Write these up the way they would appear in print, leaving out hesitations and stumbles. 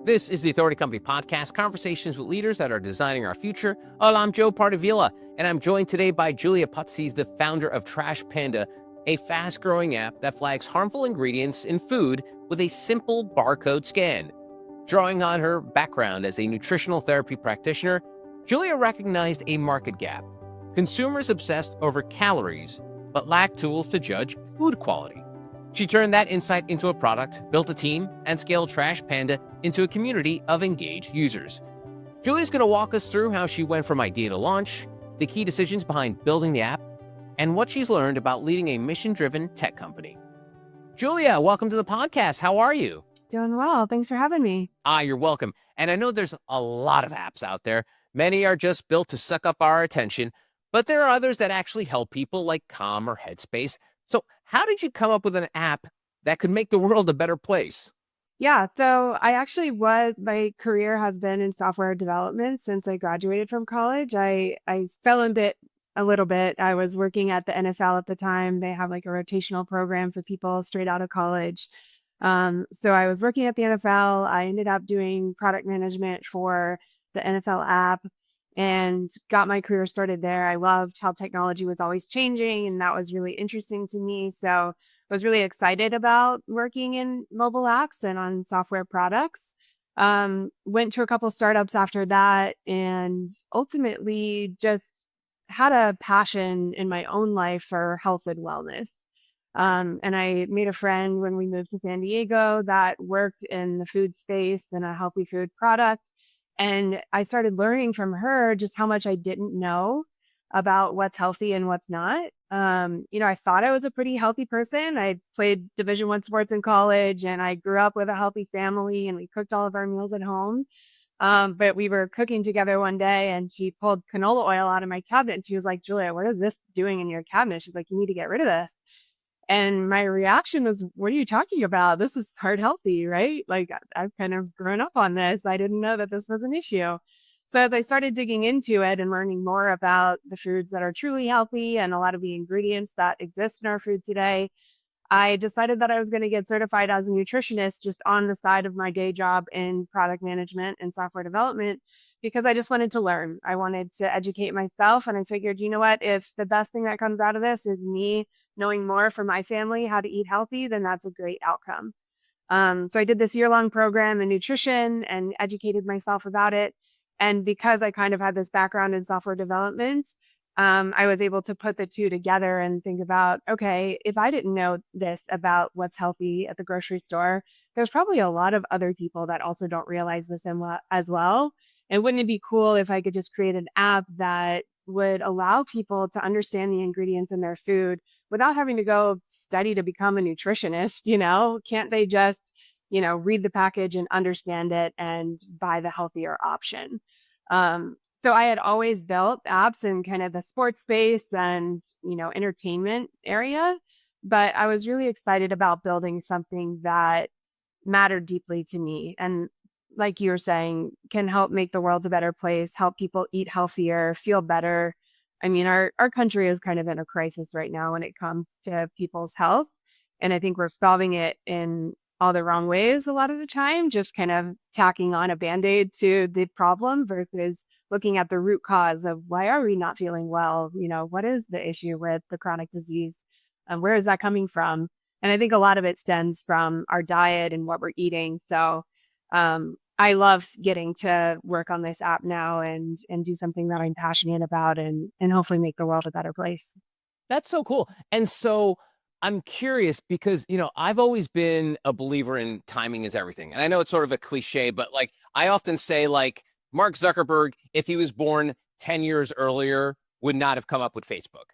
This is the Authority Company Podcast, conversations with leaders that are designing our future. I'm Joe Pardavila, and I'm joined today by Julia Putzeys, the founder of Trash Panda, a fast-growing app that flags harmful ingredients in food with a simple barcode scan. Drawing on her background as a nutritional therapy practitioner, Julia recognized a market gap. Consumers obsessed over calories, but lacked tools to judge food quality. She turned that insight into a product, built a team, and scaled Trash Panda into a community of engaged users. Julia's going to walk us through how she went from idea to launch, the key decisions behind building the app, and what she's learned about leading a mission-driven tech company. Julia, welcome to the podcast. How are you? Doing well. Thanks for having me. You're welcome. And I know there's a lot of apps out there. Many are just built to suck up our attention, but there are others that actually help people like Calm or Headspace. So how did you come up with an app that could make the world a better place? Yeah, so my career has been in software development since I graduated from college. I fell in a little bit. I was working at the NFL at the time. They have like a rotational program for people straight out of college. So I was working at the NFL. I ended up doing product management for the NFL app and got my career started there. I loved how technology was always changing, and that was really interesting to me. So I was really excited about working in mobile apps and on software products. Went to a couple startups after that, and ultimately just had a passion in my own life for health and wellness. And I made a friend when we moved to San Diego that worked in the food space and a healthy food product. And I started learning from her just how much I didn't know about what's healthy and what's not. I thought I was a pretty healthy person. I played Division I sports in college, and I grew up with a healthy family, and we cooked all of our meals at home. But we were cooking together one day, and she pulled canola oil out of my cabinet, and she was like, "Julia, what is this doing in your cabinet?" She's like, "You need to get rid of this." And my reaction was, "What are you talking about? This is heart healthy, right? Like I've kind of grown up on this. I didn't know that this was an issue." So as I started digging into it and learning more about the foods that are truly healthy and a lot of the ingredients that exist in our food today, I decided that I was going to get certified as a nutritionist just on the side of my day job in product management and software development because I just wanted to learn. I wanted to educate myself. And I figured, you know what, if the best thing that comes out of this is me knowing more from my family how to eat healthy, then that's a great outcome. So I did this year-long program in nutrition and educated myself about it. And because I kind of had this background in software development, I was able to put the two together and think about, okay, if I didn't know this about what's healthy at the grocery store, there's probably a lot of other people that also don't realize this as well. And wouldn't it be cool if I could just create an app that would allow people to understand the ingredients in their food without having to go study to become a nutritionist? Can't they just, read the package and understand it and buy the healthier option? So I had always built apps in kind of the sports space and, entertainment area, but I was really excited about building something that mattered deeply to me. And like you were saying, can help make the world a better place, help people eat healthier, feel better. I mean, our country is kind of in a crisis right now when it comes to people's health. And I think we're solving it in all the wrong ways a lot of the time, just kind of tacking on a Band-Aid to the problem versus looking at the root cause of why are we not feeling well? What is the issue with the chronic disease? And where is that coming from? And I think a lot of it stems from our diet and what we're eating. So I love getting to work on this app now and do something that I'm passionate about and hopefully make the world a better place. That's so cool. And so I'm curious because, I've always been a believer in timing is everything. And I know it's sort of a cliche, but like I often say, like Mark Zuckerberg, if he was born 10 years earlier, would not have come up with Facebook.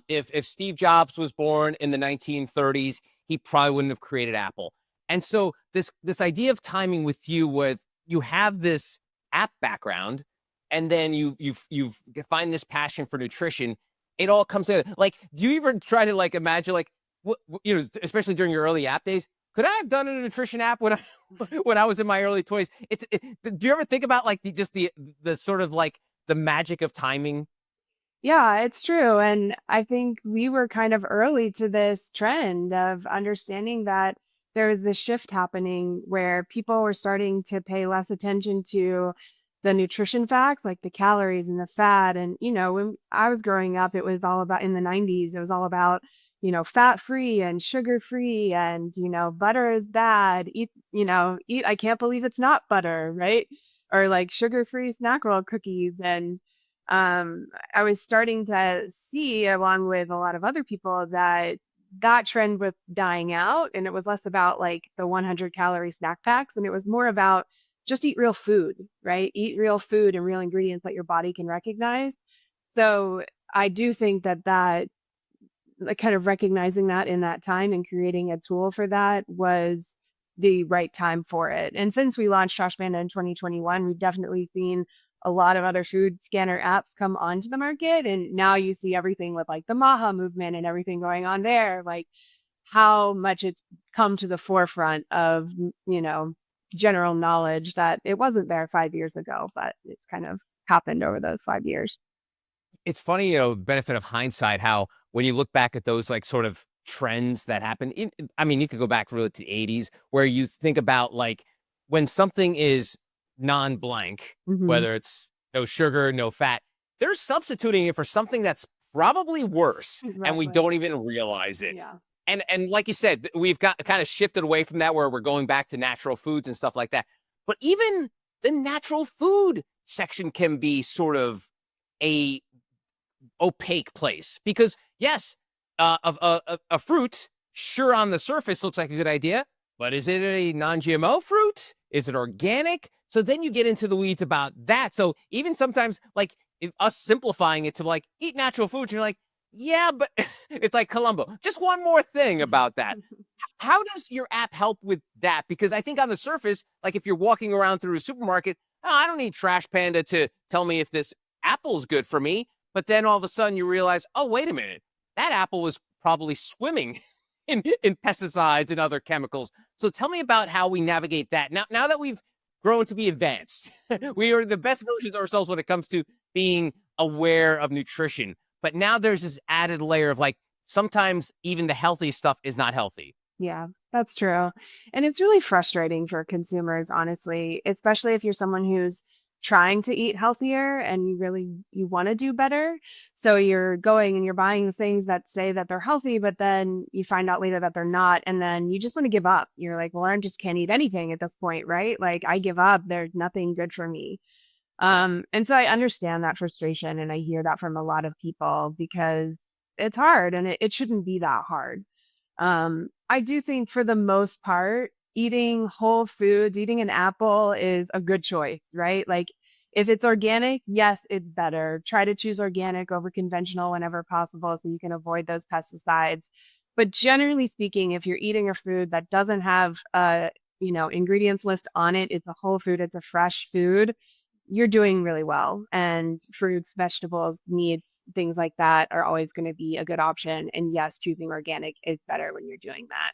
If Steve Jobs was born in the 1930s, he probably wouldn't have created Apple. And so this idea of timing with you, with you have this app background, and then you find this passion for nutrition. It all comes together. Like, do you ever try to like imagine like especially during your early app days? Could I have done a nutrition app when I was in my early 20s? Do you ever think about like the sort of like the magic of timing? Yeah, it's true. And I think we were kind of early to this trend of understanding that there was this shift happening where people were starting to pay less attention to the nutrition facts, like the calories and the fat. And, when I was growing up, it was all about in the 90s, it was all about, fat free and sugar free and, butter is bad. Eat, I can't believe it's not butter, right? Or like sugar free snack roll cookies. And I was starting to see, along with a lot of other people, that trend was dying out, and it was less about like the 100-calorie snack packs, and it was more about just eat real food, right? Eat real food and real ingredients that your body can recognize. So I do think that like kind of recognizing that in that time and creating a tool for that was the right time for it. And since we launched Trash Panda in 2021, we've definitely seen a lot of other food scanner apps come onto the market. And now you see everything with like the Maha movement and everything going on there, like how much it's come to the forefront of, general knowledge that it wasn't there 5 years ago, but it's kind of happened over those 5 years. It's funny, benefit of hindsight, how when you look back at those like sort of trends that happen, I mean, you could go back really to the 80s where you think about like when something is non-blank, Hmm. whether it's no sugar, no fat, they're substituting it for something that's probably worse, and Right, we right. don't even realize it. Yeah. And like you said, we've got kind of shifted away from that where we're going back to natural foods and stuff like that. But even the natural food section can be sort of a opaque place because yes, a fruit sure on the surface looks like a good idea, but is it a non-GMO fruit? Is it organic? So then you get into the weeds about that. So even sometimes like us simplifying it to like eat natural foods, you're like, yeah, but it's like Columbo. Just one more thing about that. How does your app help with that? Because I think on the surface, like if you're walking around through a supermarket, oh, I don't need Trash Panda to tell me if this apple's good for me. But then all of a sudden you realize, oh, wait a minute, that apple was probably swimming in pesticides and other chemicals. So tell me about how we navigate that. Now that we've grown to be advanced, we are the best versions of ourselves when it comes to being aware of nutrition. But now there's this added layer of like, sometimes even the healthy stuff is not healthy. Yeah, that's true. And it's really frustrating for consumers, honestly, especially if you're someone who's trying to eat healthier and you want to do better. So you're going and you're buying things that say that they're healthy, but then you find out later that they're not. And then you just want to give up. You're like, well, I just can't eat anything at this point, right? Like I give up. There's nothing good for me. And so I understand that frustration and I hear that from a lot of people because it's hard and it shouldn't be that hard. I do think for the most part, eating whole foods, eating an apple is a good choice, right? Like if it's organic, yes, it's better. Try to choose organic over conventional whenever possible so you can avoid those pesticides. But generally speaking, if you're eating a food that doesn't have a, ingredients list on it, it's a whole food, it's a fresh food, you're doing really well. And fruits, vegetables, meat, things like that are always going to be a good option. And yes, choosing organic is better when you're doing that.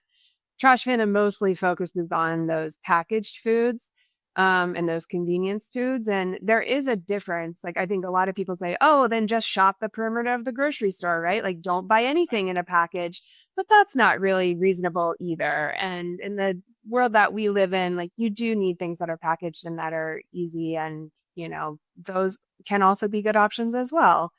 Trash Panda mostly focuses on those packaged foods and those convenience foods. And there is a difference. Like, I think a lot of people say, oh, then just shop the perimeter of the grocery store, right? Like, don't buy anything in a package. But that's not really reasonable either. And in the world that we live in, like, you do need things that are packaged and that are easy. And, those can also be good options as well.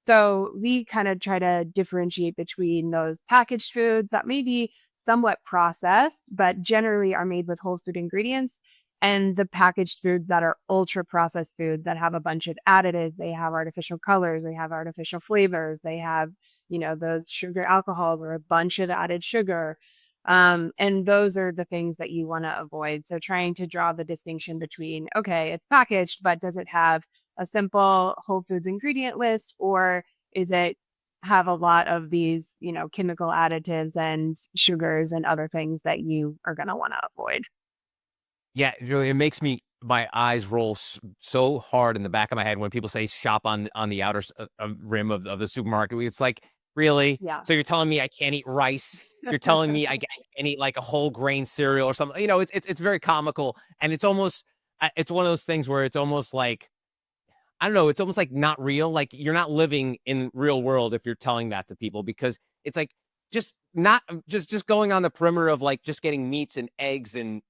So we kind of try to differentiate between those packaged foods that may be somewhat processed, but generally are made with whole food ingredients, and the packaged foods that are ultra processed foods that have a bunch of additives. They have artificial colors, they have artificial flavors, they have, those sugar alcohols or a bunch of added sugar. And those are the things that you want to avoid. So trying to draw the distinction between, okay, it's packaged, but does it have a simple whole foods ingredient list, or is it have a lot of these, chemical additives and sugars and other things that you are going to want to avoid? Yeah, it makes me my eyes roll so hard in the back of my head when people say shop on the outer rim of the supermarket. It's like, really? Yeah. So you're telling me I can't eat rice? You're telling me I can't eat like a whole grain cereal or something? It's very comical, and it's almost it's one of those things where it's almost like, I don't know, it's almost like not real. Like you're not living in real world if you're telling that to people, because it's like, just not just going on the perimeter of like just getting meats and eggs and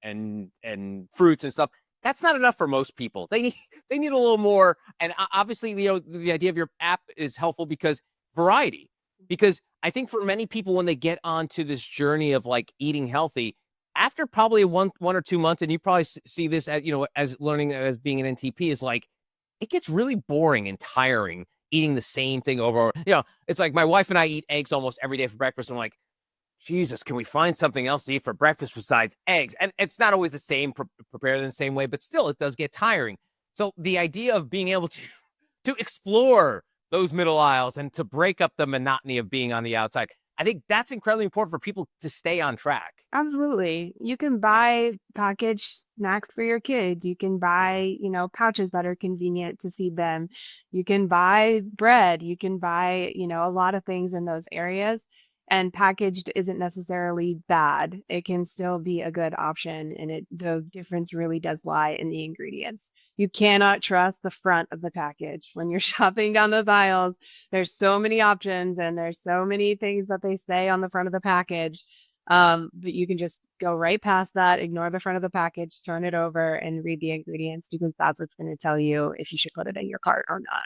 fruits and stuff. That's not enough for most people. They need a little more. And obviously, the idea of your app is helpful because variety. Because I think for many people, when they get onto this journey of like eating healthy, after probably one or 2 months, and you probably see this as as learning as being an NTP, is like it gets really boring and tiring eating the same thing over. It's like my wife and I eat eggs almost every day for breakfast. I'm like, Jesus, can we find something else to eat for breakfast besides eggs? And it's not always the same, prepared in the same way, but still, it does get tiring. So the idea of being able to to explore those middle aisles and to break up the monotony of being on the outside, I think that's incredibly important for people to stay on track. Absolutely. You can buy packaged snacks for your kids. You can buy, pouches that are convenient to feed them. You can buy bread. You can buy, a lot of things in those areas. And packaged isn't necessarily bad. It can still be a good option. And the difference really does lie in the ingredients. You cannot trust the front of the package when you're shopping down those aisles. There's so many options and there's so many things that they say on the front of the package, but you can just go right past that, ignore the front of the package, turn it over and read the ingredients because that's what's going to tell you if you should put it in your cart or not.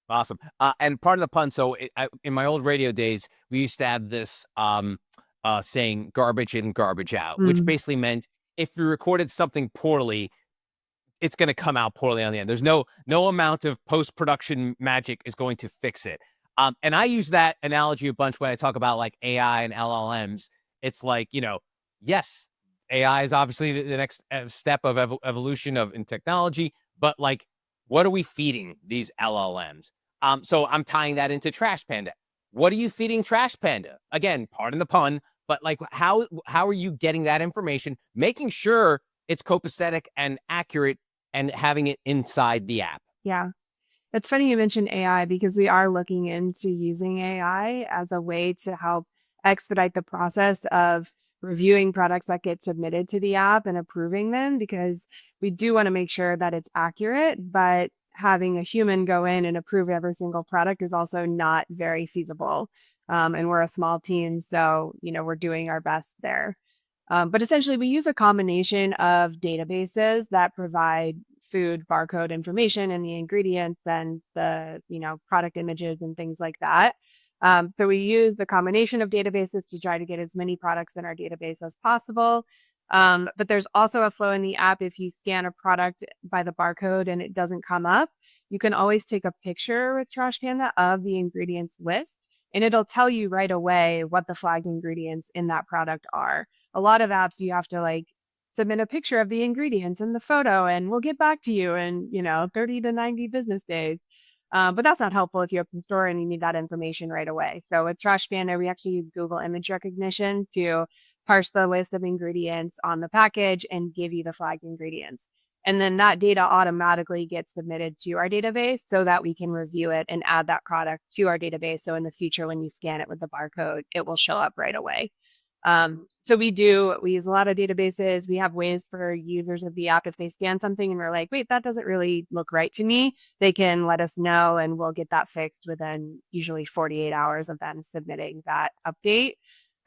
Awesome. And part of the pun. So in my old radio days, we used to have this saying "garbage in, garbage out," which Mm. basically meant if you recorded something poorly, it's going to come out poorly on the end. There's no amount of post production magic is going to fix it. And I use that analogy a bunch when I talk about like AI and LLMs. It's like yes, AI is obviously the next step of evolution of in technology, but like, what are we feeding these LLMs? So I'm tying that into Trash Panda. What are you feeding Trash Panda? Again, pardon the pun, but like, how are you getting that information, making sure it's copacetic and accurate and having it inside the app? Yeah. It's funny you mentioned AI because we are looking into using AI as a way to help expedite the process of reviewing products that get submitted to the app and approving them because we do want to make sure that it's accurate, but having a human go in and approve every single product is also not very feasible. And we're a small team, so we're doing our best there. But essentially, we use a combination of databases that provide food barcode information and the ingredients and the product images and things like that. So we use the combination of databases to try to get as many products in our database as possible. But there's also a flow in the app. If you scan a product by the barcode and it doesn't come up, you can always take a picture with Trash Panda of the ingredients list, and it'll tell you right away what the flagged ingredients in that product are. A lot of apps you have to like submit a picture of the ingredients and the photo and we'll get back to you in 30 to 90 business days, but that's not helpful if you open the store and you need that information right away. So with Trash Panda, we actually use Google image recognition to parse the list of ingredients on the package and give you the flagged ingredients, and then that data automatically gets submitted to our database so that we can review it and add that product to our database, so in the future when you scan it with the barcode it will show up right away. So we use a lot of databases. We have ways for users of the app, if they scan something and we're like, wait, that doesn't really look right to me, they can let us know and we'll get that fixed within usually 48 hours of them submitting that update.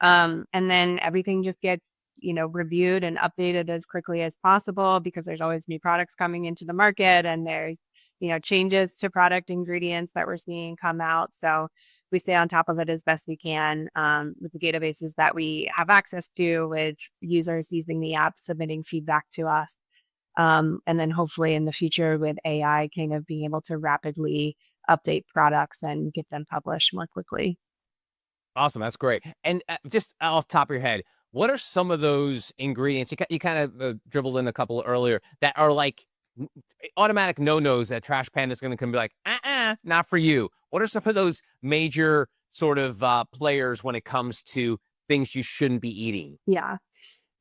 And then everything just gets, reviewed and updated as quickly as possible because there's always new products coming into the market and there's, changes to product ingredients that we're seeing come out. So we stay on top of it as best we can, with the databases that we have access to, with users using the app, submitting feedback to us. And then hopefully in the future with AI kind of being able to rapidly update products and get them published more quickly. Awesome, that's great. And just off the top of your head, what are some of those ingredients you kind of dribbled in a couple earlier that are like automatic no-nos that Trash Panda is going to come be like, not for you? What are some of those major sort of players when it comes to things you shouldn't be eating? Yeah.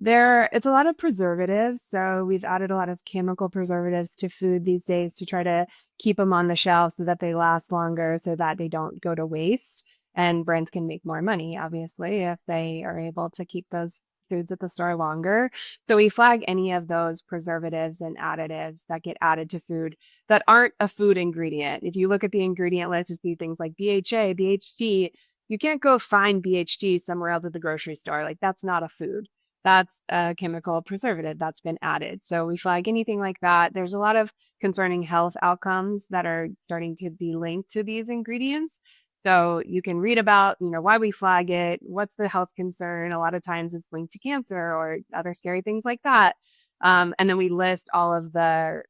It's a lot of preservatives. So we've added a lot of chemical preservatives to food these days to try to keep them on the shelf so that they last longer, so that they don't go to waste. And brands can make more money, obviously, if they are able to keep those foods at the store longer. So we flag any of those preservatives and additives that get added to food that aren't a food ingredient. If you look at the ingredient list, you see things like BHA, BHT. you can't go find BHG somewhere else at the grocery store. Like that's not a food. That's a chemical preservative that's been added. So we flag anything like that. There's a lot of concerning health outcomes that are starting to be linked to these ingredients. So you can read about, why we flag it, what's the health concern. A lot of times it's linked to cancer or other scary things like that. And then we list all of the,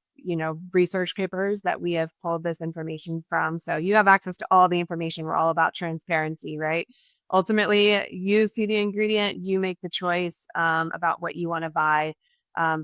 research papers that we have pulled this information from. So you have access to all the information. We're all about transparency, right? Ultimately, you see the ingredient, you make the choice about what you want to buy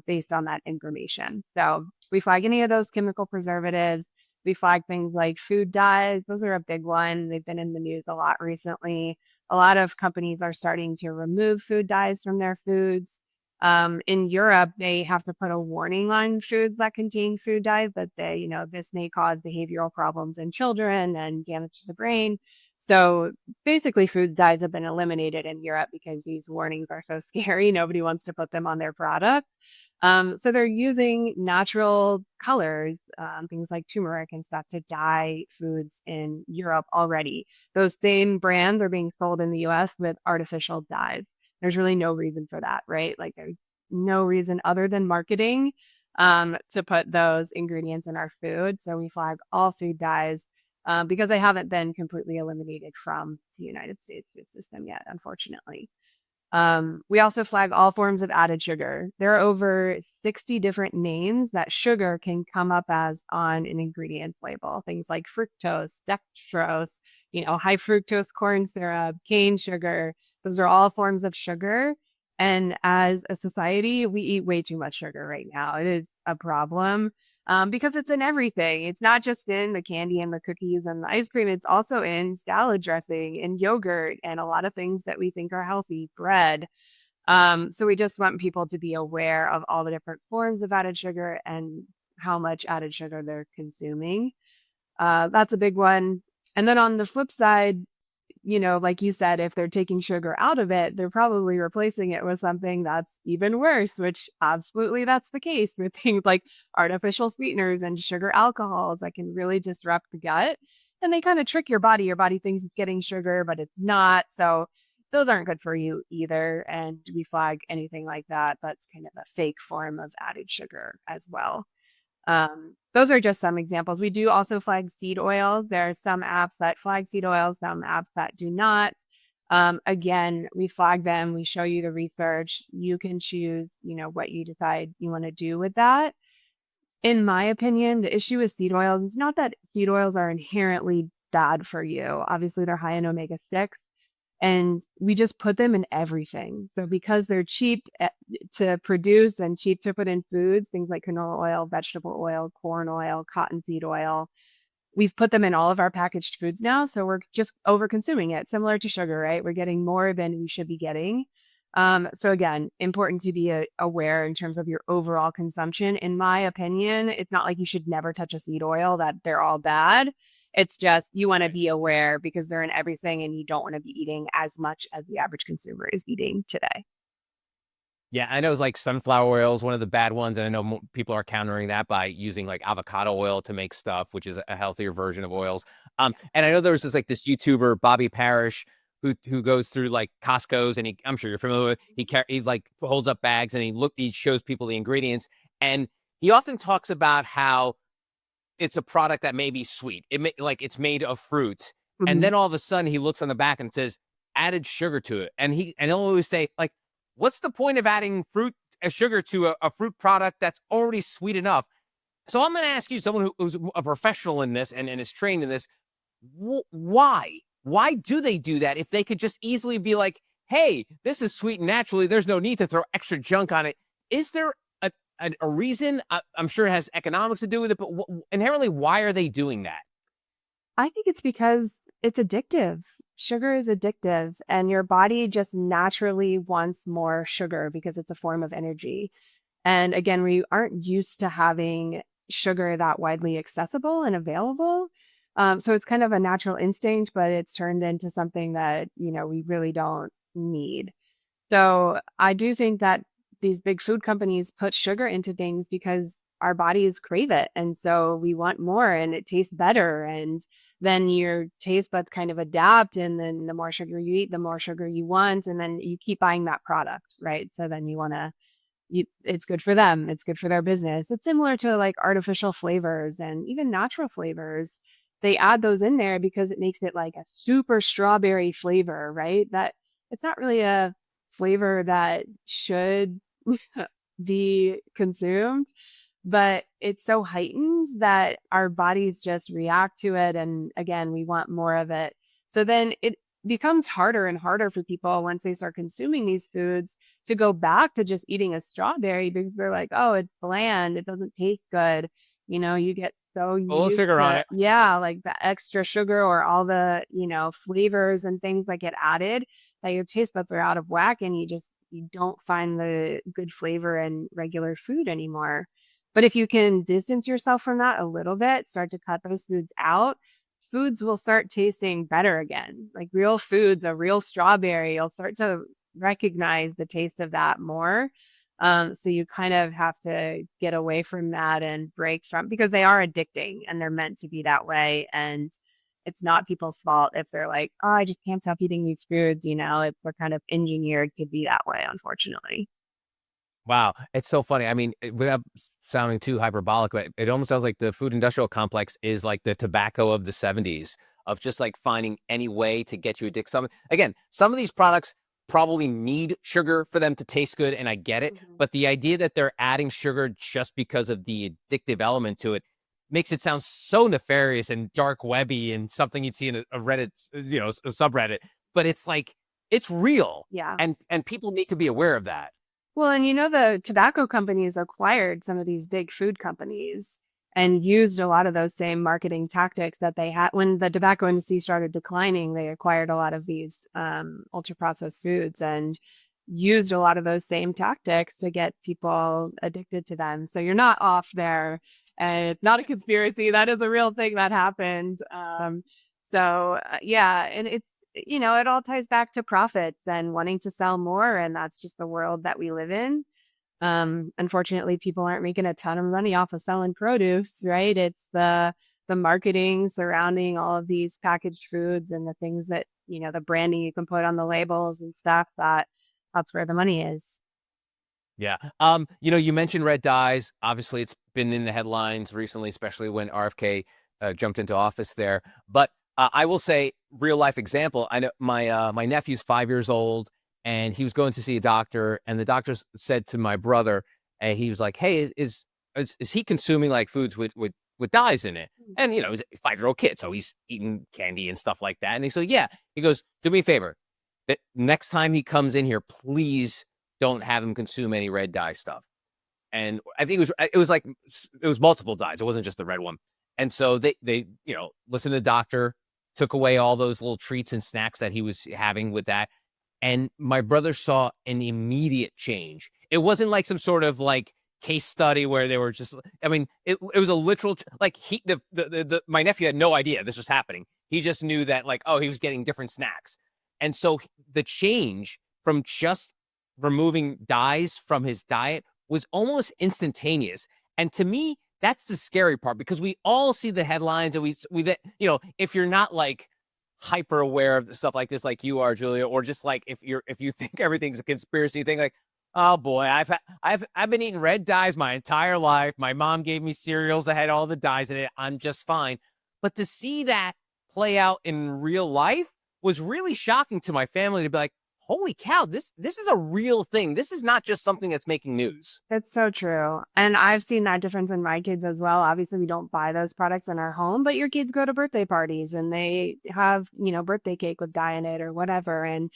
based on that information. So we flag any of those chemical preservatives. We flag things like food dyes. Those are a big one. They've been in the news a lot recently. A lot of companies are starting to remove food dyes from their foods. In Europe, they have to put a warning on foods that contain food dyes that they, this may cause behavioral problems in children and damage to the brain. So basically, food dyes have been eliminated in Europe because these warnings are so scary. Nobody wants to put them on their product. So they're using natural colors, things like turmeric and stuff, to dye foods in Europe already. Those same brands are being sold in the US with artificial dyes. There's really no reason for that, right? Like there's no reason other than marketing to put those ingredients in our food. So we flag all food dyes because they haven't been completely eliminated from the United States food system yet, unfortunately. We also flag all forms of added sugar. There are over 60 different names that sugar can come up as on an ingredient label. Things like fructose, dextrose, high fructose corn syrup, cane sugar. Those are all forms of sugar. And as a society, we eat way too much sugar right now. It is a problem because it's in everything. It's not just in the candy and the cookies and the ice cream. It's also in salad dressing and yogurt and a lot of things that we think are healthy, bread. So we just want people to be aware of all the different forms of added sugar and how much added sugar they're consuming. That's a big one. And then on the flip side, like you said, if they're taking sugar out of it, they're probably replacing it with something that's even worse, which absolutely that's the case with things like artificial sweeteners and sugar alcohols that can really disrupt the gut. And they kind of trick your body. Your body thinks it's getting sugar, but it's not. So those aren't good for you either. And we flag anything like that. That's kind of a fake form of added sugar as well. Those are just some examples. We do also flag seed oils. There are some apps that flag seed oils, some apps that do not. Again, we flag them. We show you the research. You can choose, what you decide you want to do with that. In my opinion, the issue with seed oils is not that seed oils are inherently bad for you. Obviously, they're high in omega-6, and we just put them in everything. So because they're cheap to produce and cheap to put in foods, things like canola oil, vegetable oil, corn oil, cottonseed oil, we've put them in all of our packaged foods now. So we're just over consuming it, similar to sugar, right? We're getting more than we should be getting. So again, important to be aware in terms of your overall consumption. In my opinion, it's not like you should never touch a seed oil, that they're all bad. It's just you want to be aware because they're in everything and you don't want to be eating as much as the average consumer is eating today. Yeah, I know it's like sunflower oil is one of the bad ones, and I know people are countering that by using like avocado oil to make stuff, which is a healthier version of oils. And I know there was this YouTuber Bobby Parrish who goes through like Costco's, and I'm sure you're familiar with. He like holds up bags and he shows people the ingredients, and he often talks about how it's a product that may be sweet. Like it's made of fruit, and Mhm. then all of a sudden he looks on the back and it says added sugar to it, and he'll always say like, "What's the point of adding sugar to a fruit product that's already sweet enough?" So I'm going to ask you, someone who's a professional in this and is trained in this, why? Why do they do that if they could just easily be like, "Hey, this is sweet naturally. There's no need to throw extra junk on it." Is there a reason? I'm sure it has economics to do with it, but inherently, why are they doing that? I think it's because it's addictive. Sugar is addictive, and your body just naturally wants more sugar because it's a form of energy. And again, we aren't used to having sugar that widely accessible and available. So it's kind of a natural instinct, but it's turned into something that, we really don't need. So I do think that these big food companies put sugar into things because our bodies crave it. And so we want more and it tastes better. And then your taste buds kind of adapt. And then the more sugar you eat, the more sugar you want. And then you keep buying that product, right? So then you want to, it's good for them. It's good for their business. It's similar to like artificial flavors and even natural flavors. They add those in there because it makes it like a super strawberry flavor, right? That it's not really a flavor that should be consumed, but it's so heightened that our bodies just react to it. And again, we want more of it. So then it becomes harder and harder for people once they start consuming these foods to go back to just eating a strawberry because they're like, oh, it's bland. It doesn't taste good. You get so Full used sugar on to, it. yeah, like the extra sugar or all the, flavors and things that get added that your taste buds are out of whack and you don't find the good flavor in regular food anymore. But if you can distance yourself from that a little bit, start to cut those foods out, foods will start tasting better again. Like real foods, a real strawberry, you'll start to recognize the taste of that more. So you kind of have to get away from that and break from because they are addicting and they're meant to be that way. And it's not people's fault if they're like, oh, I just can't stop eating these foods. If we're kind of engineered to be that way, unfortunately. Wow, it's so funny. I mean, without sounding too hyperbolic, but it almost sounds like the food industrial complex is like the tobacco of the 70s of just like finding any way to get you addicted. Some of these products probably need sugar for them to taste good, and I get it. Mhm. But the idea that they're adding sugar just because of the addictive element to it makes it sound so nefarious and dark webby and something you'd see in a Reddit, a subreddit. But it's like it's real, Yeah. and people need to be aware of that. Well, and the tobacco companies acquired some of these big food companies and used a lot of those same marketing tactics that they had when the tobacco industry started declining. They acquired a lot of these ultra processed foods and used a lot of those same tactics to get people addicted to them. So you're not off there. And it's not a conspiracy. That is a real thing that happened. Yeah, and it all ties back to profits and wanting to sell more. And that's just the world that we live in. Unfortunately, people aren't making a ton of money off of selling produce, right? It's the marketing surrounding all of these packaged foods and the things that, the branding you can put on the labels and stuff that's where the money is. Yeah. You mentioned red dyes. Obviously, it's been in the headlines recently, especially when RFK jumped into office there. But I will say, real life example. I know my nephew's 5 years old, and he was going to see a doctor, and the doctor said to my brother, and he was like, "Hey, is he consuming like foods with dyes in it?" And he's a 5-year-old kid, so he's eating candy and stuff like that. And he said, "Yeah." He goes, "Do me a favor. That next time he comes in here, please don't have him consume any red dye stuff." And I think it was multiple dyes. It wasn't just the red one. And so they listened to the doctor, took away all those little treats and snacks that he was having with that. And my brother saw an immediate change. It wasn't like some sort of like case study where they were just, I mean, it was a literal, like my nephew had no idea this was happening. He just knew that like, oh, he was getting different snacks. And so the change from just removing dyes from his diet was almost instantaneous. And to me, that's the scary part because we all see the headlines and if you're not like hyper aware of stuff like this, like you are, Julia, or just like if you think everything's a conspiracy, you think like, oh boy, I've been eating red dyes my entire life. My mom gave me cereals that had all the dyes in it. I'm just fine. But to see that play out in real life was really shocking to my family to be like, holy cow, this is a real thing. This is not just something that's making news. It's so true. And I've seen that difference in my kids as well. Obviously, we don't buy those products in our home, but your kids go to birthday parties and they have, birthday cake with dye in it or whatever. And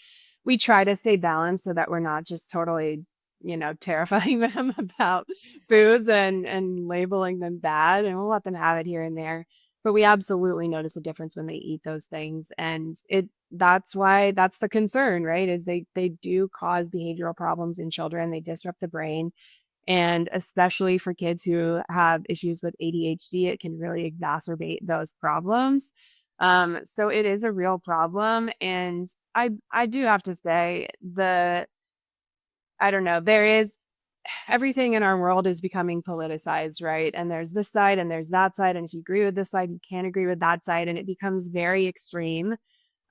we try to stay balanced so that we're not just totally, terrifying them about foods and labeling them bad. And we'll let them have it here and there. But we absolutely notice a difference when they eat those things. And that's why that's the concern, right? Is they do cause behavioral problems in children. They disrupt the brain. And especially for kids who have issues with ADHD, it can really exacerbate those problems. So it is a real problem. And I do have to say I don't know, there is everything in our world is becoming politicized, right? And there's this side and there's that side. And if you agree with this side, you can't agree with that side. And it becomes very extreme.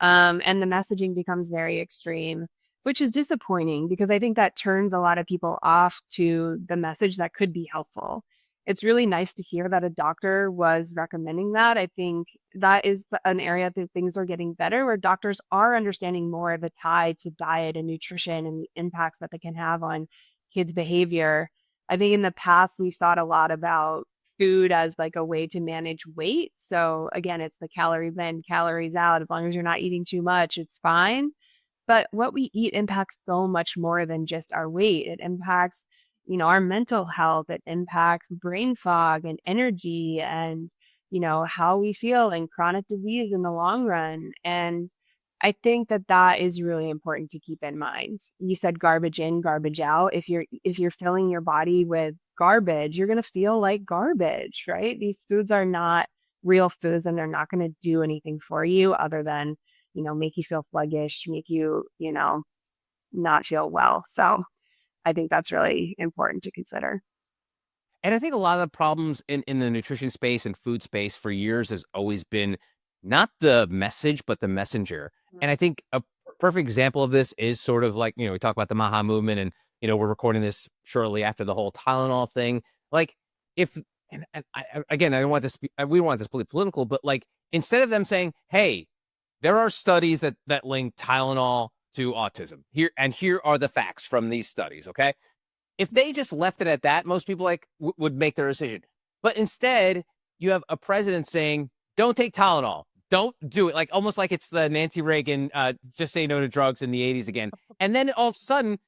And the messaging becomes very extreme, which is disappointing because I think that turns a lot of people off to the message that could be helpful. It's really nice to hear that a doctor was recommending that. I think that is an area that things are getting better, where doctors are understanding more of the tie to diet and nutrition and the impacts that they can have on kids' behavior. I think in the past, we've thought a lot about food as like a way to manage weight. So again, it's the calorie in, calories out. As long as you're not eating too much, it's fine. But what we eat impacts so much more than just our weight. It impacts, our mental health. It impacts brain fog and energy and, how we feel and chronic disease in the long run. And I think that that is really important to keep in mind. You said garbage in, garbage out. If you're filling your body with garbage, you're going to feel like garbage, right? These foods are not real foods and they're not going to do anything for you other than, make you feel sluggish, make you, not feel well. So I think that's really important to consider. And I think a lot of the problems in the nutrition space and food space for years has always been not the message, but the messenger. And I think a perfect example of this is sort of like, we talk about the Maha movement and, we're recording this shortly after the whole Tylenol thing. Like if, again, I don't want this, we don't want this to be political, but like, instead of them saying, hey, there are studies that link Tylenol to autism here are the facts from these studies. Okay. If they just left it at that, most people would make their decision. But instead, you have a president saying, "Don't take Tylenol. Don't do it." Like almost like it's the Nancy Reagan, "Just say no to drugs" in the '80s again. And then all of a sudden,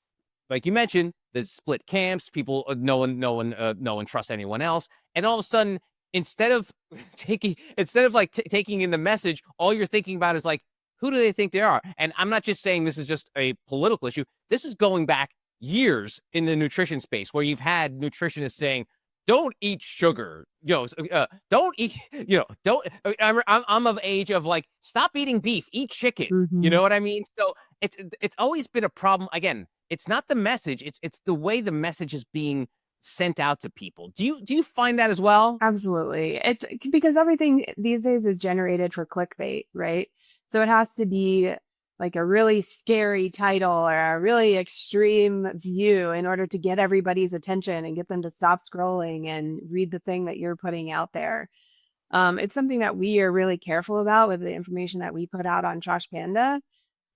like you mentioned, there's split camps. People, no one trusts anyone else. And all of a sudden, instead of taking in the message, all you're thinking about is like, who do they think they are? And I'm not just saying this is just a political issue. This is going back years in the nutrition space where you've had nutritionists saying, don't eat sugar, don't eat, I'm of age of like, stop eating beef, eat chicken. You Mhm. know what I mean? So it's always been a problem. Again, it's not the message, it's the way the message is being sent out to people. Do you find that as well? Absolutely. Because everything these days is generated for clickbait, right? So it has to be like a really scary title or a really extreme view in order to get everybody's attention and get them to stop scrolling and read the thing that you're putting out there. It's something that we are really careful about with the information that we put out on Trash Panda.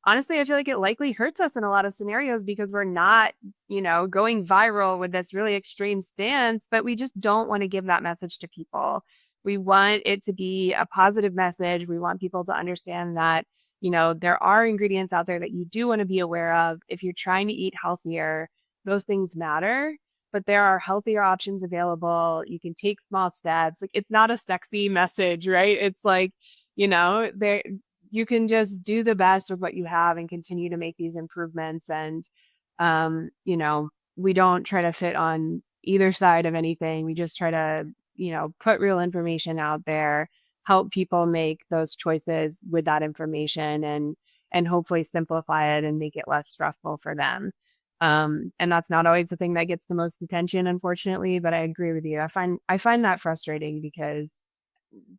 Honestly, I feel like it likely hurts us in a lot of scenarios because we're not, going viral with this really extreme stance, but we just don't want to give that message to people. We want it to be a positive message. We want people to understand that, there are ingredients out there that you do want to be aware of. If you're trying to eat healthier, those things matter, but there are healthier options available. You can take small steps. Like it's not a sexy message, right? It's like, there you can just do the best with what you have and continue to make these improvements. And, we don't try to fit on either side of anything. We just try to, put real information out there, help people make those choices with that information and hopefully simplify it and make it less stressful for them. And that's not always the thing that gets the most attention, unfortunately, but I agree with you. I find that frustrating because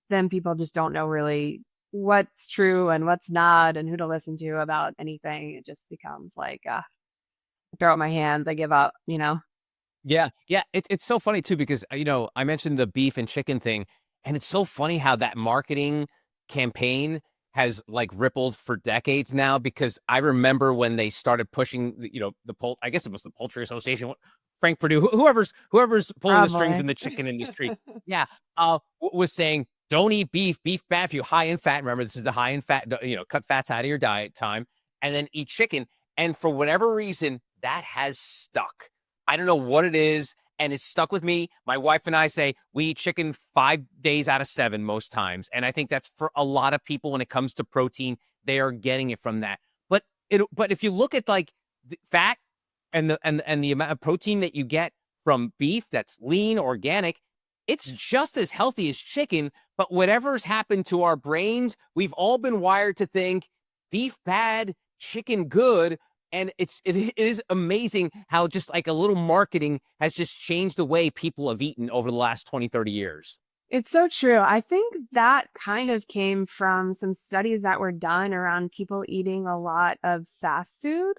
then people just don't know really what's true and what's not and who to listen to about anything. It just becomes like, throw up my hands, I give up. Yeah, yeah, it's so funny too because, I mentioned the beef and chicken thing, and it's so funny how that marketing campaign has, like, rippled for decades now because I remember when they started pushing I guess it was the Poultry Association, Frank Purdue, whoever's pulling the strings Probably. in the chicken industry, yeah, was saying, "Don't eat beef bad for you, high in fat." Remember, this is the high in fat, cut fats out of your diet time, and then eat chicken, and for whatever reason, that has stuck. I don't know what it is, and it's stuck with me. My wife and I say we eat chicken 5 days out of 7 most times, and I think that's for a lot of people when it comes to protein, they are getting it from that. But if you look at, like, the fat and the amount of protein that you get from beef that's lean, organic, it's just as healthy as chicken, but whatever's happened to our brains, we've all been wired to think beef bad, chicken good, And it is amazing how just like a little marketing has just changed the way people have eaten over the last 20, 30 years. It's so true. I think that kind of came from some studies that were done around people eating a lot of fast food.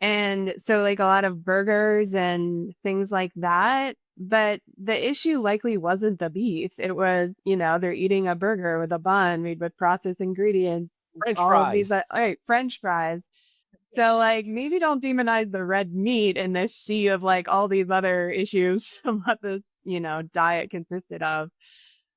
And so, like, a lot of burgers and things like that. But the issue likely wasn't the beef. It was, they're eating a burger with a bun made with processed ingredients, French all of these, fries. French fries. So, Yes. like, maybe don't demonize the red meat in this sea of like all these other issues of what this, diet consisted of.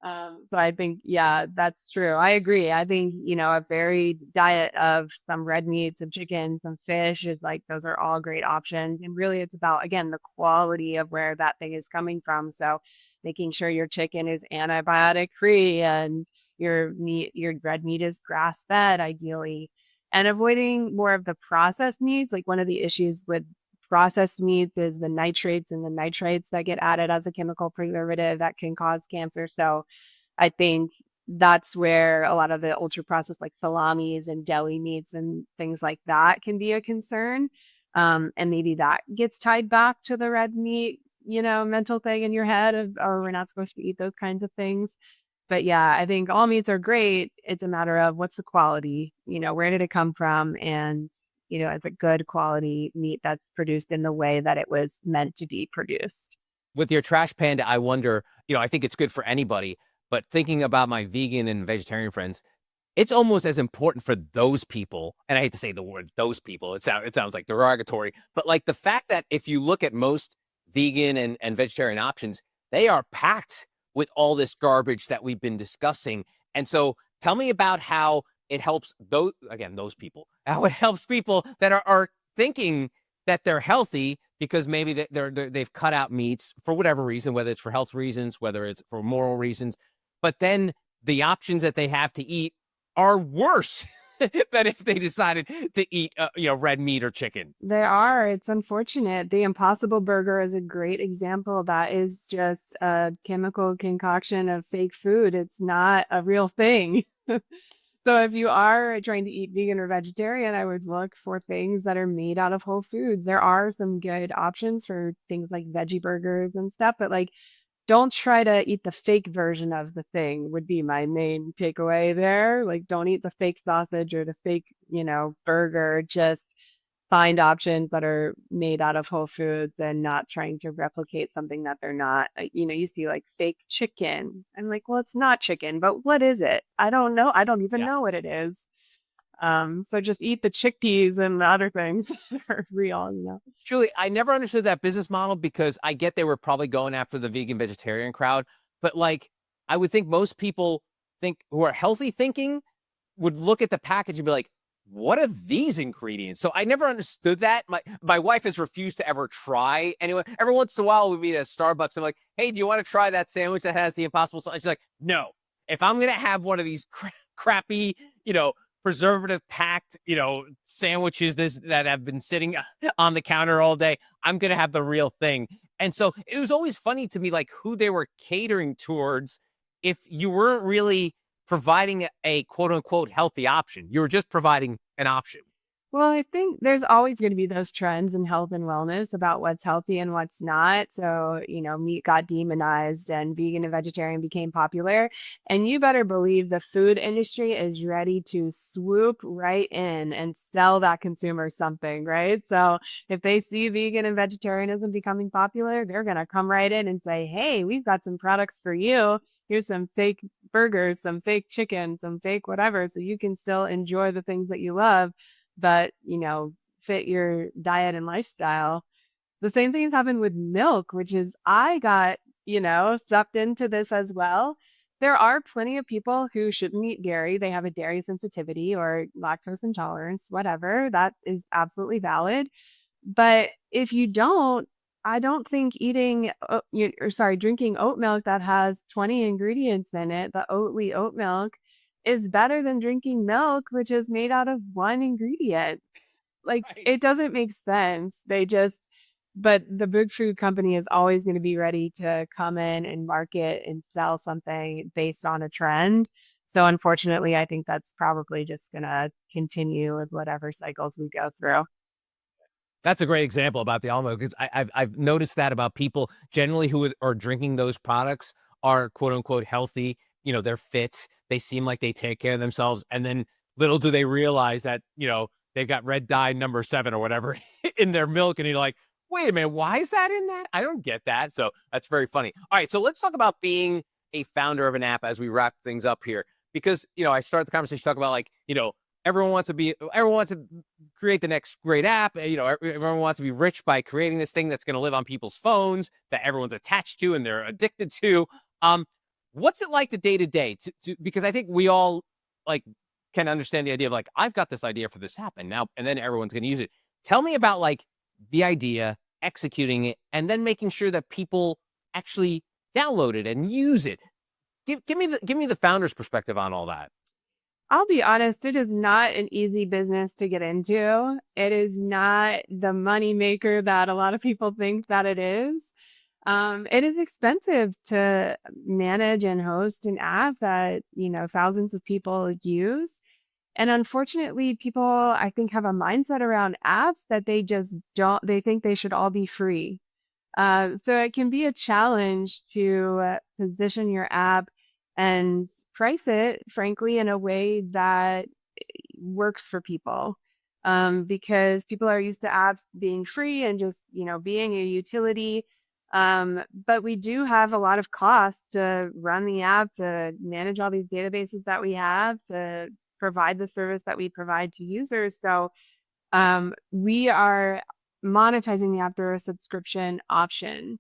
So I think, yeah, that's true. I agree. I think, a varied diet of some red meat, some chicken, some fish is like, those are all great options. And really, it's about, again, the quality of where that thing is coming from. So making sure your chicken is antibiotic free and your red meat is grass fed, ideally, and avoiding more of the processed meats. Like, one of the issues with processed meats is the nitrates and the nitrites that get added as a chemical preservative that can cause cancer. So I think that's where a lot of the ultra processed like salamis and deli meats and things like that can be a concern. And maybe that gets tied back to the red meat, mental thing in your head of, oh, we're not supposed to eat those kinds of things. But yeah, I think all meats are great. It's a matter of what's the quality, where did it come from? And, is it good quality meat that's produced in the way that it was meant to be produced? With your trash panda, I wonder, I think it's good for anybody, but thinking about my vegan and vegetarian friends, it's almost as important for those people, and I hate to say the word "those people," it sounds like derogatory, but, like, the fact that if you look at most vegan and vegetarian options, they are packed with all this garbage that we've been discussing, and so tell me about how it helps those people, how it helps people that are thinking that they're healthy because maybe they've cut out meats for whatever reason, whether it's for health reasons, whether it's for moral reasons, but then the options that they have to eat are worse than if they decided to eat, red meat or chicken. They are. It's unfortunate. The Impossible Burger is a great example. That is just a chemical concoction of fake food. It's not a real thing. So if you are trying to eat vegan or vegetarian, I would look for things that are made out of whole foods. There are some good options for things like veggie burgers and stuff, but like, don't try to eat the fake version of the thing would be my main takeaway there. Like, don't eat the fake sausage or the fake, burger. Just find options that are made out of whole foods and not trying to replicate something that they're not. You see like fake chicken. I'm like, well, it's not chicken, but what is it? I don't know. I don't even Yeah. know what it is. So just eat the chickpeas and the other things that are real. Julie, I never understood that business model because I get they were probably going after the vegan vegetarian crowd, but, like, I would think most people think who are healthy thinking would look at the package and be like, "What are these ingredients?" So I never understood that. My wife has refused to ever try. Anyway, every once in a while we meet at Starbucks. I'm like, "Hey, do you want to try that sandwich that has the impossible sauce?" She's like, "No. If I'm gonna have one of these crappy, you know, preservative packed, sandwiches that have been sitting on the counter all day, I'm gonna have the real thing." And so it was always funny to me, like who they were catering towards. If you weren't really providing a quote unquote healthy option. You were just providing an option. Well, I think there's always going to be those trends in health and wellness about what's healthy and what's not. So, meat got demonized and vegan and vegetarian became popular. And you better believe the food industry is ready to swoop right in and sell that consumer something, right? So, if they see vegan and vegetarianism becoming popular, they're going to come right in and say, hey, we've got some products for you. Here's some fake burgers, some fake chicken, some fake whatever, so you can still enjoy the things that you love but, fit your diet and lifestyle. The same thing has happened with milk, which is I got, sucked into this as well. There are plenty of people who shouldn't eat dairy. They have a dairy sensitivity or lactose intolerance, whatever. That is absolutely valid. But if you don't, I don't think drinking oat milk that has 20 ingredients in it, the Oatly oat milk, is better than drinking milk, which is made out of one ingredient. Like, Right. it doesn't make sense. But the big food company is always going to be ready to come in and market and sell something based on a trend. So unfortunately, I think that's probably just going to continue with whatever cycles we go through. That's a great example about the almond milk because I've noticed that about people generally who are drinking those products are quote unquote healthy. They're fit. They seem like they take care of themselves, and then little do they realize that they've got red dye number 7 or whatever in their milk, and you're like, wait a minute, why is that in that? I don't get that. So that's very funny. All right, so let's talk about being a founder of an app as we wrap things up here, because I started the conversation talking about like everyone wants to create the next great app. Everyone wants to be rich by creating this thing that's going to live on people's phones that everyone's attached to and they're addicted to. What's it like the day to day? Because I think we all like can understand the idea of like, I've got this idea for this app, and then everyone's going to use it. Tell me about like the idea, executing it, and then making sure that people actually download it and use it. Give me the founder's perspective on all that. I'll be honest, it is not an easy business to get into. It is not the money maker that a lot of people think that it is. It is expensive to manage and host an app that, thousands of people use. And unfortunately, people, I think, have a mindset around apps that they just don't, they think they should all be free. So it can be a challenge to position your app and price it, frankly, in a way that works for people. Because people are used to apps being free and just, being a utility. But we do have a lot of costs to run the app, to manage all these databases that we have, to provide the service that we provide to users. So we are monetizing the app through a subscription option.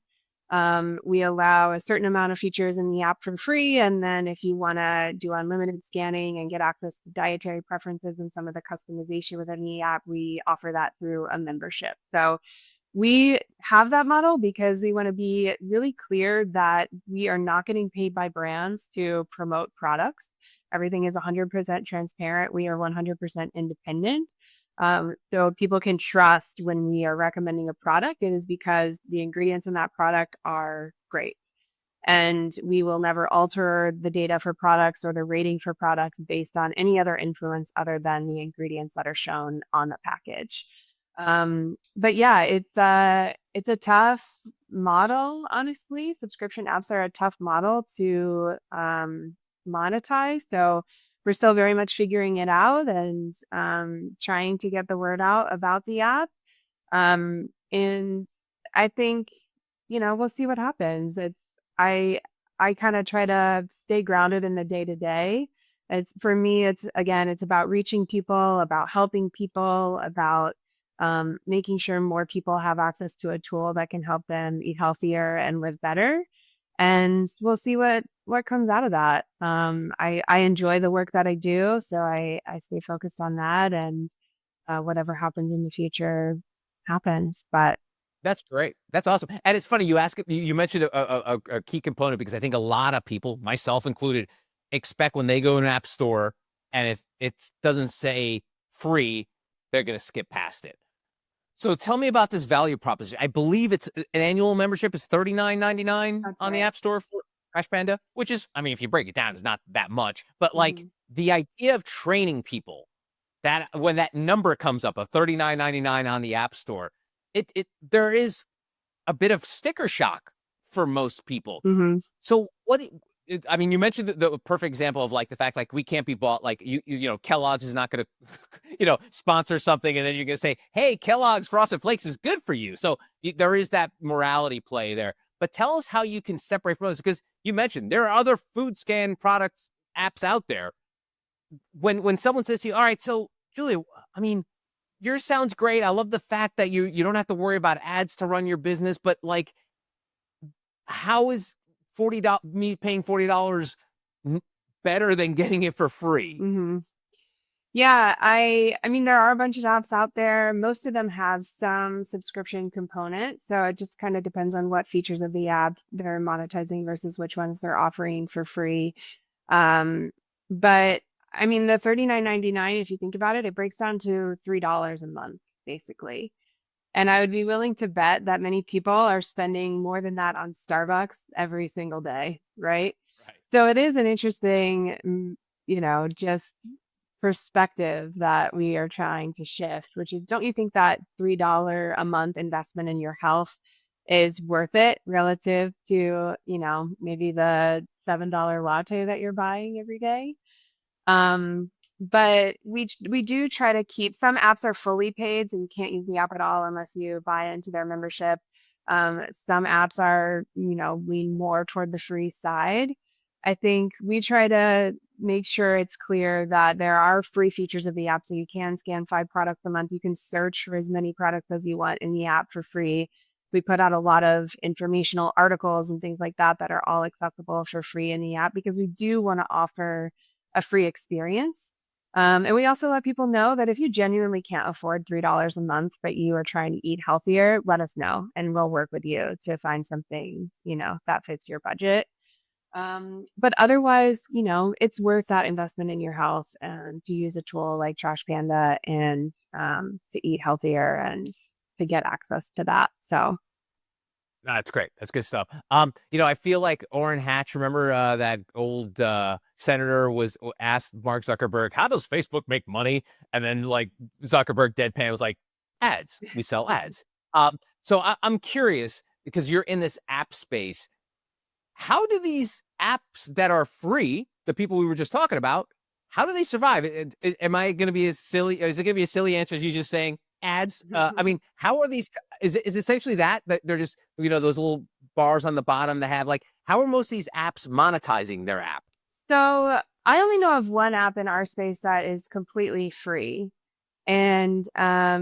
We allow a certain amount of features in the app for free. And then if you want to do unlimited scanning and get access to dietary preferences and some of the customization within the app, we offer that through a membership. So we have that model because we want to be really clear that we are not getting paid by brands to promote products. Everything is 100% transparent. We are 100% independent. So people can trust when we are recommending a product, it is because the ingredients in that product are great. And we will never alter the data for products or the rating for products based on any other influence other than the ingredients that are shown on the package. But yeah, it's a tough model, honestly. Subscription apps are a tough model to monetize. So we're still very much figuring it out and trying to get the word out about the app. And I think, we'll see what happens. I I kind of try to stay grounded in the day to day. It's for me, it's about reaching people, about helping people, about making sure more people have access to a tool that can help them eat healthier and live better. And we'll see what comes out of that. I enjoy the work that I do, so I stay focused on that, and whatever happens in the future happens. But That's great. That's awesome. And it's funny you mentioned a key component, because I think a lot of people, myself included, expect when they go to an app store and if it doesn't say free, they're going to skip past it. So tell me about this value proposition. I believe it's an annual membership is $39.99 that's on the right. App Store for Trash Panda, which is, I mean, if you break it down, it's not that much. But like Mhm. the idea of training people, that when that number comes up of $39.99 on the App Store, there is a bit of sticker shock for most people. Mhm. So I mean, you mentioned the perfect example of like the fact like we can't be bought, like Kellogg's is not going to sponsor something and then you're going to say, hey, Kellogg's Frosted Flakes is good for you. So there is that morality play there. But tell us how you can separate from those, because you mentioned there are other food scan products apps out there. When someone says to you, all right, so Julia, I mean, yours sounds great. I love the fact that you don't have to worry about ads to run your business, but like, how is me paying $40 better than getting it for free? Mhm. Yeah, I mean there are a bunch of apps out there. Most of them have some subscription component, so it just kind of depends on what features of the app they're monetizing versus which ones they're offering for free. Um, but I mean the 39.99, if you think about it, it breaks down to $3 a month basically. And I would be willing to bet that many people are spending more than that on Starbucks every single day, right? Right. So it is an interesting, just perspective that we are trying to shift, which is, don't you think that $3 a month investment in your health is worth it relative to, maybe the $7 latte that you're buying every day? But we do try to keep, some apps are fully paid, so you can't use the app at all unless you buy into their membership. Some apps are, lean more toward the free side. I think we try to make sure it's clear that there are free features of the app. So you can scan 5 products a month. You can search for as many products as you want in the app for free. We put out a lot of informational articles and things like that that are all accessible for free in the app, because we do want to offer a free experience. And we also let people know that if you genuinely can't afford $3 a month, but you are trying to eat healthier, let us know and we'll work with you to find something, that fits your budget. But otherwise, it's worth that investment in your health and to use a tool like Trash Panda and to eat healthier and to get access to that. So That's great. That's good stuff. I feel like Orrin Hatch, remember that old senator was asked Mark Zuckerberg, how does Facebook make money? And then like Zuckerberg deadpan was like, ads. We sell ads. So I'm curious, because you're in this app space. How do these apps that are free, the people we were just talking about, how do they survive? Am I going to be as silly? Is it going to be a silly answer as you just saying ads? I mean, how are these? Is essentially that they're just, those little bars on the bottom that have, like, how are most of these apps monetizing their app? So I only know of one app in our space that is completely free. And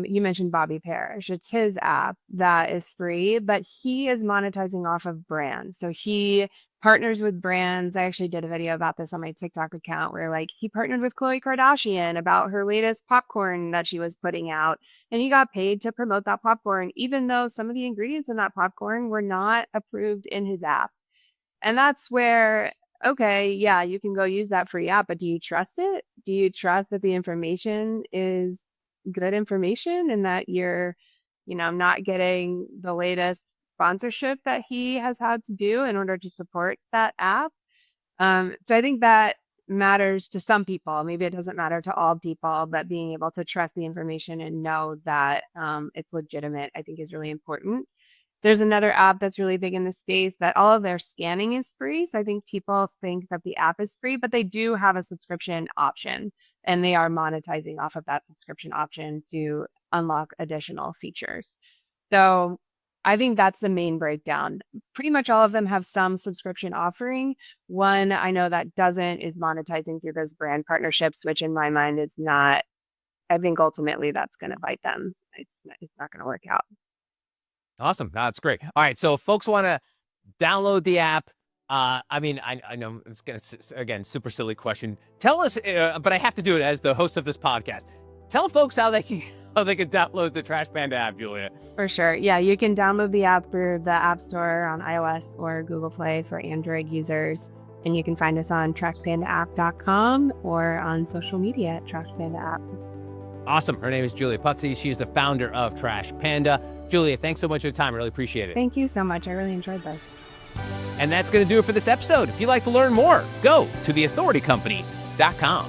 you mentioned Bobby Parrish. It's his app that is free, but he is monetizing off of brands. So he partners with brands. I actually did a video about this on my TikTok account where, like, he partnered with Khloe Kardashian about her latest popcorn that she was putting out. And he got paid to promote that popcorn, even though some of the ingredients in that popcorn were not approved in his app. And that's where, okay, yeah, you can go use that free app, but do you trust it? Do you trust that the information is good information and that you're, not getting the latest sponsorship that he has had to do in order to support that app? So I think that matters to some people. Maybe it doesn't matter to all people, but being able to trust the information and know that it's legitimate, I think, is really important. There's another app that's really big in the space that all of their scanning is free. So I think people think that the app is free, but they do have a subscription option and they are monetizing off of that subscription option to unlock additional features. So I think that's the main breakdown. Pretty much all of them have some subscription offering. One I know that doesn't is monetizing through those brand partnerships, which in my mind is not, I think ultimately that's going to bite them. It's not going to work out. Awesome. That's great. All right. So if folks want to download the app, I know it's going to, again, super silly question. Tell us, but I have to do it as the host of this podcast. Tell folks how they can download the Trash Panda app, Julia. For sure. Yeah, you can download the app through the App Store on iOS or Google Play for Android users. And you can find us on trashpandaapp.com or on social media at Trash Panda App. Awesome. Her name is Julia Putzeys. She's the founder of Trash Panda. Julia, thanks so much for your time. I really appreciate it. Thank you so much. I really enjoyed this. And that's going to do it for this episode. If you'd like to learn more, go to theauthoritycompany.com.